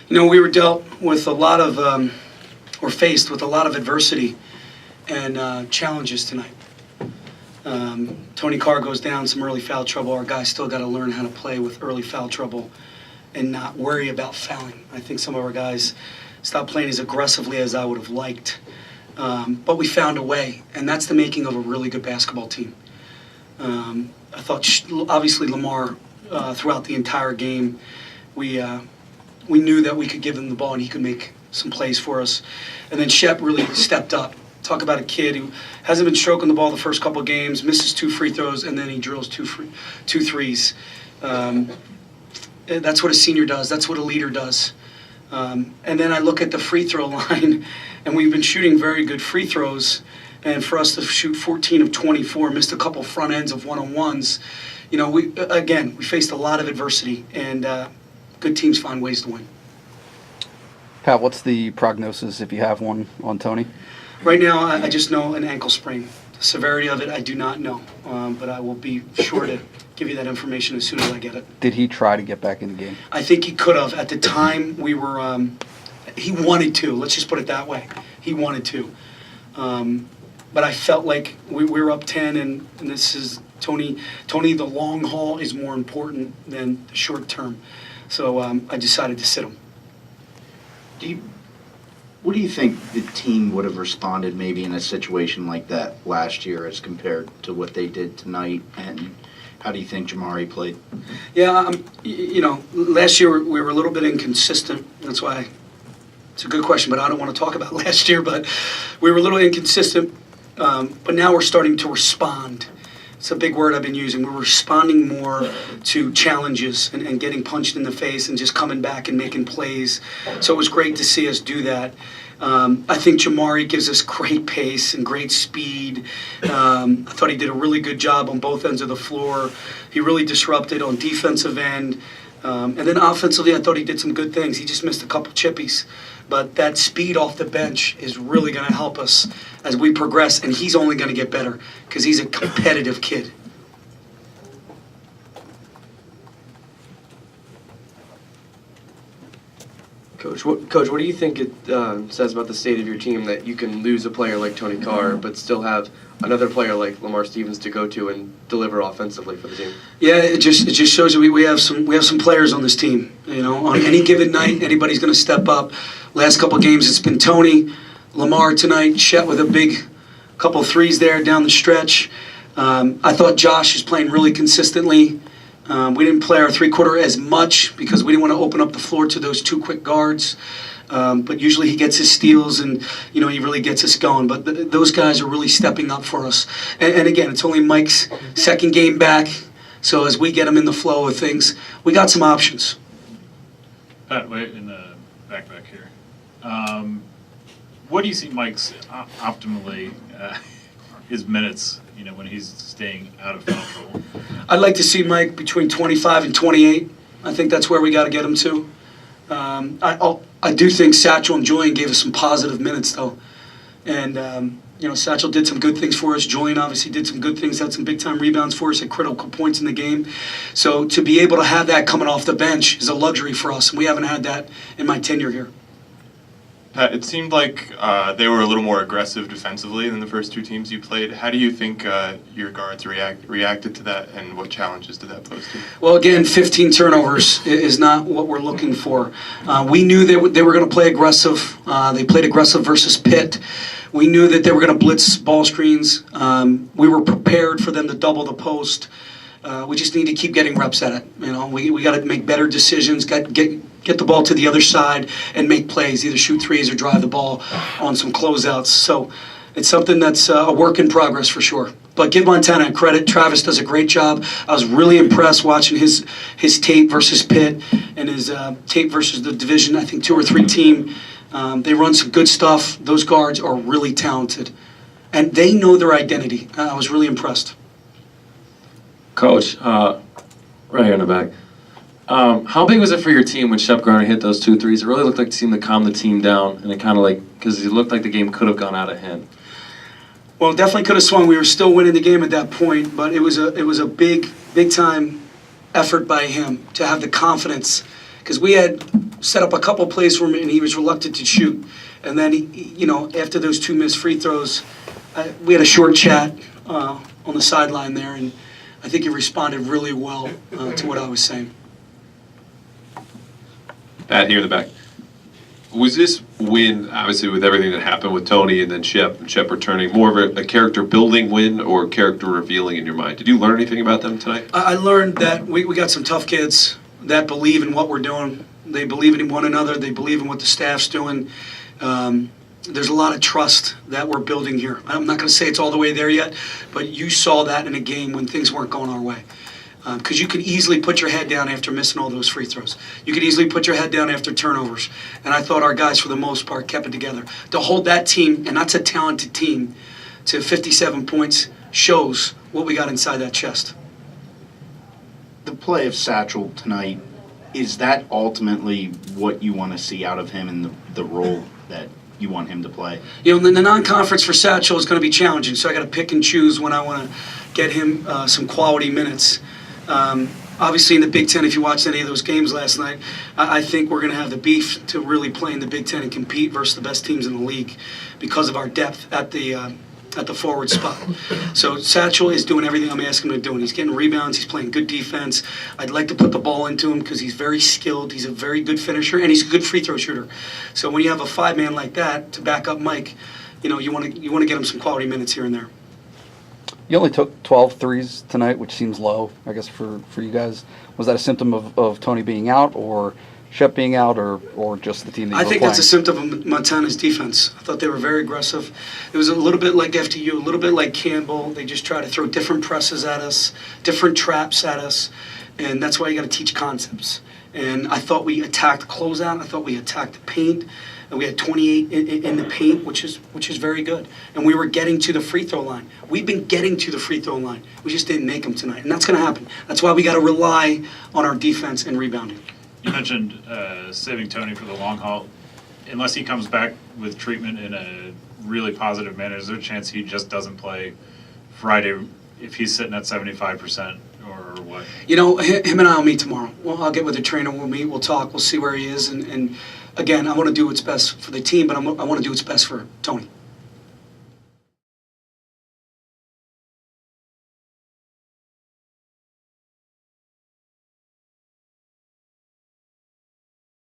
We were dealt with a lot of, or faced with a lot of adversity and challenges tonight. Tony Carr goes down, some early foul trouble. Our guys still got to learn how to play with early foul trouble and not worry about fouling. I think some of our guys stopped playing as aggressively as I would have liked. But we found a way, and that's the making of a really good basketball team. I thought, obviously, Lamar, throughout the entire game, we knew that we could give him the ball and he could make some plays for us. And then Shep really stepped up. Talk about a kid who hasn't been stroking the ball the first couple of games, misses 2 free throws, and then he drills two threes. That's what a senior does. That's what a leader does. And then I look at the free throw line, and we've been shooting very good free throws. And for us to shoot 14 of 24, missed a couple front ends of one-on-ones, we faced a lot of adversity, and good teams find ways to win. Pat, what's the prognosis, if you have one, on Tony? Right now, I just know an ankle sprain. The severity of it, I do not know, but I will be sure to give you that information as soon as I get it. Did he try to get back in the game? I think he could have. At the time, we were he wanted to. Let's just put it that way. He wanted to. But I felt like we were up 10, and this is Tony. The long haul is more important than the short term. So I decided to sit him. What do you think the team would have responded maybe in a situation like that last year as compared to what they did tonight? And how do you think Jamari played? Yeah, last year we were a little bit inconsistent. That's why it's a good question, but I don't want to talk about last year. But we were a little inconsistent, but now we're starting to respond. It's a big word I've been using. We're responding more to challenges and getting punched in the face and just coming back and making plays. So it was great to see us do that. I think Jamari gives us great pace and great speed. I thought he did a really good job on both ends of the floor. He really disrupted on defensive end. And then offensively, I thought he did some good things. He just missed a couple chippies. But that speed off the bench is really going to help us as we progress, and he's only going to get better because he's a competitive kid. Coach, what do you think it says about the state of your team that you can lose a player like Tony Carr but still have another player like Lamar Stevens to go to and deliver offensively for the team? Yeah, it just shows you we have some players on this team. On any given night, anybody's going to step up. Last couple of games, it's been Tony, Lamar tonight, Chet with a big couple threes there down the stretch. I thought Josh is playing really consistently. We didn't play our three-quarter as much because we didn't want to open up the floor to those 2 quick guards. But usually he gets his steals and, he really gets us going. But those guys are really stepping up for us. And again, it's only Mike's second game back. So as we get him in the flow of things, we got some options. Pat, wait in the back here. What do you see Mike's optimally, his minutes, when he's staying out of foul trouble? I'd like to see Mike between 25 and 28. I think that's where we got to get him to. I do think Satchel and Julian gave us some positive minutes, though. And, Satchel did some good things for us. Julian obviously did some good things, had some big-time rebounds for us at critical points in the game. So to be able to have that coming off the bench is a luxury for us, and we haven't had that in my tenure here. Pat, it seemed like they were a little more aggressive defensively than the first 2 teams you played. How do you think your guards reacted to that, and what challenges did that pose to you? Well, again, 15 turnovers is not what we're looking for. We knew they were going to play aggressive. They played aggressive versus Pitt. We knew that they were going to blitz ball screens. We were prepared for them to double the post. We just need to keep getting reps at it. We got to make better decisions, get the ball to the other side and make plays, either shoot threes or drive the ball on some closeouts. So it's something that's a work in progress for sure. But give Montana credit. Travis does a great job. I was really impressed watching his tape versus Pitt and his tape versus the Division, I think 2 or 3 team. They run some good stuff. Those guards are really talented. And they know their identity. I was really impressed. Coach, right here in the back. How big was it for your team when Shep Garner hit those 2 threes? It really looked like it seemed to calm the team down, and it kind of because it looked like the game could have gone out of hand. Well, it definitely could have swung. We were still winning the game at that point, but it was a big time effort by him to have the confidence, because we had set up a couple plays for him, and he was reluctant to shoot. And then, after those 2 missed free throws, we had a short chat on the sideline there, and I think he responded really well to what I was saying. Pat, here in the back. Was this win, obviously with everything that happened with Tony and then Shep returning, more of a character-building win or character-revealing in your mind? Did you learn anything about them tonight? I learned that we got some tough kids that believe in what we're doing. They believe in one another. They believe in what the staff's doing. There's a lot of trust that we're building here. I'm not going to say it's all the way there yet, but you saw that in a game when things weren't going our way. Because you could easily put your head down after missing all those free throws. You could easily put your head down after turnovers. And I thought our guys, for the most part, kept it together. To hold that team, and that's a talented team, to 57 points shows what we got inside that chest. The play of Satchel tonight, is that ultimately what you want to see out of him in the role that you want him to play? The non-conference for Satchel is going to be challenging, so I got to pick and choose when I want to get him some quality minutes. Obviously, in the Big Ten, if you watched any of those games last night, I think we're going to have the beef to really play in the Big Ten and compete versus the best teams in the league because of our depth at the forward spot. So Satchel is doing everything I'm asking him to do, and he's getting rebounds, he's playing good defense. I'd like to put the ball into him because he's very skilled, he's a very good finisher, and he's a good free throw shooter. So when you have a 5-man like that to back up Mike, you want to get him some quality minutes here and there. You only took 12 threes tonight, which seems low, I guess, for you guys. Was that a symptom of Tony being out, or Shep being out, or just the team that you were I think playing? that's a symptom of Montana's defense. I thought they were very aggressive. It was a little bit like FDU, a little bit like Campbell. They just try to throw different presses at us, different traps at us, and that's why you got to teach concepts. And I thought we attacked closeout. I thought we attacked the paint. And we had 28 in the paint, which is very good. And we were getting to the free throw line. We've been getting to the free throw line. We just didn't make them tonight, and that's going to happen. That's why we got to rely on our defense and rebounding. You mentioned saving Tony for the long haul. Unless he comes back with treatment in a really positive manner, is there a chance he just doesn't play Friday if he's sitting at 75% or what? Him and I will meet tomorrow. Well, I'll get with the trainer. We'll meet. We'll talk. We'll see where he is. And again, I want to do what's best for the team, but I want to do what's best for Tony.